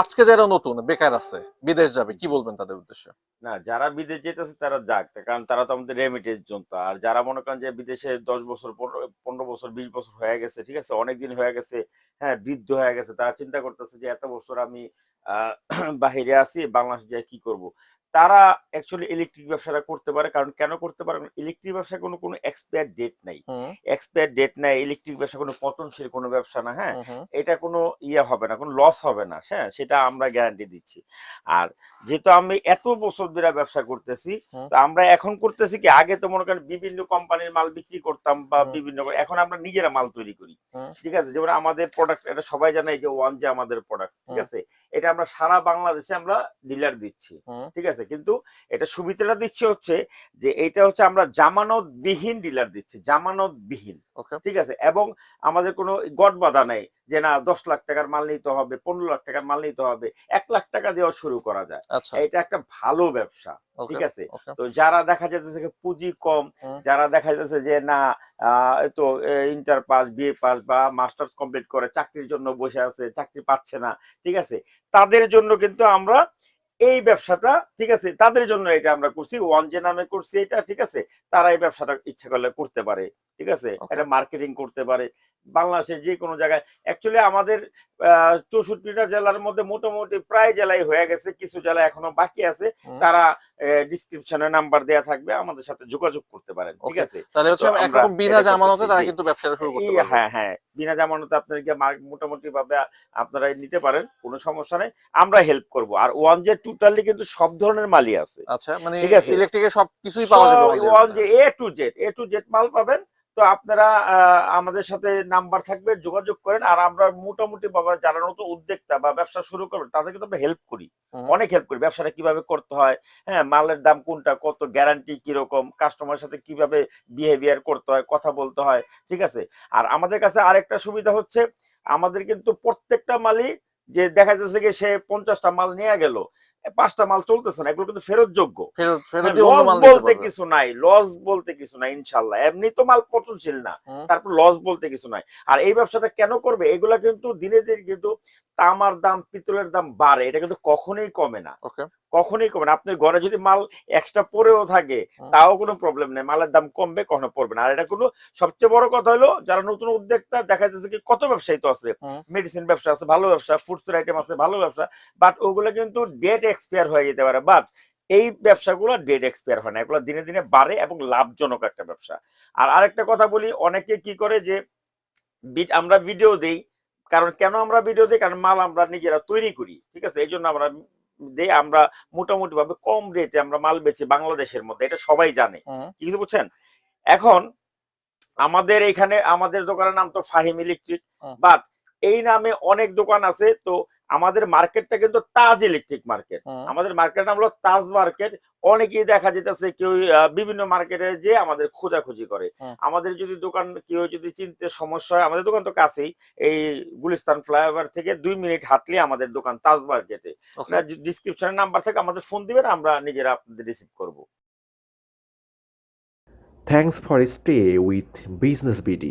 আজকে যারা নতুন বেকার আছে, বিদেশ যাবে, কি বলবেন তাদের উদ্দেশ্যে? না, যারা বিদেশ যেতেছে তারা যাক, কারণ তারা তো আমাদের রেমিটেন্স জনতা। আর যারা মনে করেন যে বিদেশে 10 বছর 15 বছর 20 বছর হয়ে গেছে, ঠিক আছে, অনেকদিন হয়ে গেছে, হ্যাঁ, বৃদ্ধ হয়ে গেছে, তারা চিন্তা করতেছে যে এত বছর আমি আহ বাহিরে আছি, বাংলাদেশ যায় কি করব। তারা অ্যাকচুয়ালি ইলেকট্রিক ব্যবসাটা করতে পারে। কারণ কেন করতে পারে? ইলেকট্রিক ব্যবসা কোনো এক্সপায়ার ডেট নাই। হুম এক্সপায়ার ডেট নাই। ইলেকট্রিক ব্যবসা কোনো পতনশীল কোনো ব্যবসা না। হ্যাঁ, হুম হুম এটা কোনো ইয়ে হবে না, কোনো লস হবে না। হ্যাঁ, সেটা আমরা গ্যারান্টি দিচ্ছি। আর যেহেতু আমি এত বছর ধরে ব্যবসা করতেছি, হুম তো আমরা এখন করতেছি কি, আগে তো মনে করেন বিভিন্ন কোম্পানির মাল বিক্রি করতাম বা হুম বিভিন্ন, এখন আমরা নিজেরা মাল তৈরি করি। হুম ঠিক আছে, যেমন আমাদের প্রোডাক্ট, এটা সবাই জানে, এই যে ওয়ান যে আমাদের প্রোডাক্ট, ঠিক হুম আছে, এটা আমরা সারা বাংলাদেশে আমরা ডিলার দিচ্ছি। হুম ঠিক আছে, কিন্তু এটা সুবিধাটা দিচ্ছে হচ্ছে যে এটা হচ্ছে আমরা জামানতবিহীন ডিলার দিচ্ছি, জামানতবিহীন। ওকে। ঠিক আছে, এবং আমাদের কোনো গট বাঁধা নেই যে না 10 লাখ টাকার মাল নিতে হবে, 15 লাখ টাকার মাল নিতে হবে, 1 লাখ টাকা দিয়েও শুরু করা যায়। আচ্ছা। এটা একটা ভালো ব্যবসা। ওকে ঠিক আছে, ওকে। তো যারা দেখা যাচ্ছে যে পুঁজি কম, হুম যারা দেখা যাচ্ছে যে না তো ইন্টার পাস, বিএ পাস বা মাস্টার্স কমপ্লিট করে চাকরির জন্য বসে আছে, চাকরি পাচ্ছে না, ঠিক আছে, তাদের জন্য কিন্তু আমরা এই ব্যবসাটা, ঠিক আছে, তাদের জন্য এটা আমরা করছি, ওয়ান যে নামে করছি এটা। ঠিক আছে, তারা এই ব্যবসাটা ইচ্ছা করলে করতে পারে। ঠিক আছে, ওকে। এটা মার্কেটিং করতে পারে বাংলাদেশের যে কোনো জায়গায়। অ্যাকচুয়ালি আমাদের 64টা জেলার মধ্যে মোটামুটি প্রায় জেলায় হয়ে গেছে, কিছু জেলা এখনো বাকি আছে। হুম তারা ডিসক্রিপশনে নাম্বার দেয়া থাকবে, আমাদের সাথে যোগাযোগ করতে পারেন। ঠিক ওকে। আছে, তাহলে তো হচ্ছে আমরা একরকম বিনা এটা জামানতে করতেছি। তারা জি, কিন্তু ব্যবসাটা শুরু করতে এই, পারবে। হ্যাঁ হ্যাঁ, বিনা জামানতে আপনাদেরকে মোটামুটি ভাবে আপনারা নিতে পারেন, কোনো সমস্যা নেই, আমরা হেল্প করব। আর ওয়ান যে টোটালি কিন্তু সব ধরনের মালই আছে। আচ্ছা, মানে ঠিক আছে, ইলেকট্রিকের সবকিছুই পাওয়া যাবে সব ওয়ান ওয়ান মধ্যে। যে এ টু জেড মাল পাবেন। তো আপনারা আমাদের সাথে নাম্বার থাকবে, যোগাযোগ করেন। আর আমরা মোটামুটি বাবা যারা নতুন উদ্যোক্তা বা ব্যবসা শুরু করবেন তাদের কিন্তু আমরা হেল্প করি, হুম অনেক হেল্প করি। ব্যবসাটা কিভাবে করতে হয়, হ্যাঁ, মালের দাম কোনটা, কত গ্যারান্টি কিরকম, কাস্টমারের সাথে কিভাবে বিহেভিয়ার করতে হয়, কথা বলতে হয়। ঠিক আছে, আর আমাদের কাছে আরেকটা সুবিধা হচ্ছে, আমাদের কিন্তু প্রত্যেকটা মালই, যে দেখা যাচ্ছে কি সে 50টা মাল নিয়ে গেল, 5টা মাল চলতেছে না, এগুলো কিন্তু ফেরত যোগ্য। ফেরত ফেরত হ্যাঁ, দিয়ে অন্য লস মাল নিতে বলতে পারবে। কিছু নাই, লস বলতে কিছু নাই, ইনশাল্লাহ। এমনি তো মাল পচনশীল না, হুম তারপর লস বলতে কিছু নাই। আর এই ব্যবসাটা কেন করবে, এগুলা কিন্তু দিনে দিনে কিন্তু তামার দাম, পিতলের দাম বাড়ে, এটা কিন্তু কখনোই কমে না, ওকে। কখনোই কমে না। আপনার ঘরে যদি মাল এক্সট্রা পড়েও থাকে, হুম তাও কোনো প্রবলেম নেই, মালের দাম কমবে, কখনো পড়বে না। আর এটা কোনো, সবচেয়ে বড় কথা হলো, যারা নতুন উদ্যোক্তা, দেখা যাচ্ছে কি কত ব্যবসায়ী তো আছে, হুম মেডিসিন ব্যবসা আছে ভালো ব্যবসা, ফুডসের আইটেম আছে ভালো ব্যবসা, বাট ওগুলো কিন্তু ডেট এক্সপায়ার হয়ে যেতে পারে। বাট এই ব্যবসাগুলো ডেট এক্সপায়ার হয় না, এগুলো দিনে দিনে বাড়ে এবং লাভজনক একটা ব্যবসা। আর আরেকটা কথা বলি, অনেকে কি করে যে আমরা ভিডিও দেই, কারণ কেন আমরা ভিডিও দিই, কারণ মাল আমরা নিজেরা তৈরি করি। ঠিক আছে, এই জন্য আমরা দেই। আমরা মোটামুটি ভাবে কম রেটে আমরা মাল বেচি বাংলাদেশের মধ্যে, এটা সবাই জানে। হুম কিছু বুঝছেন? এখন আমাদের এখানে, আমাদের দোকানের নাম তো ফাহিম ইলেকট্রিক, হুম বাট এই নামে অনেক দোকান আছে। তো আমাদের মার্কেটটা কিন্তু তাজ ইলেকট্রিক মার্কেট, হুম আমাদের মার্কেট নাম হলো তাজ মার্কেট। অনেকেই দেখা যেতেছে কেউ বিভিন্ন মার্কেটে যে আমাদের খোঁজাখুঁজি করে। হুম আমাদের যদি দোকান কেউ যদি চিনতে সমস্যা হয়, আমাদের দোকান তো কাছেই, এই গুলিস্তান ফ্লাইওভার থেকে 2 মিনিট হাঁটলে আমাদের দোকান তাজ মার্কেটে। ওকে। ডিসক্রিপশনে নাম্বার থেকে আমাদের ফোন দিবেন, আমরা নিজেরা আপনাদের রিসিভ করব। Thanks for stay with Business BD.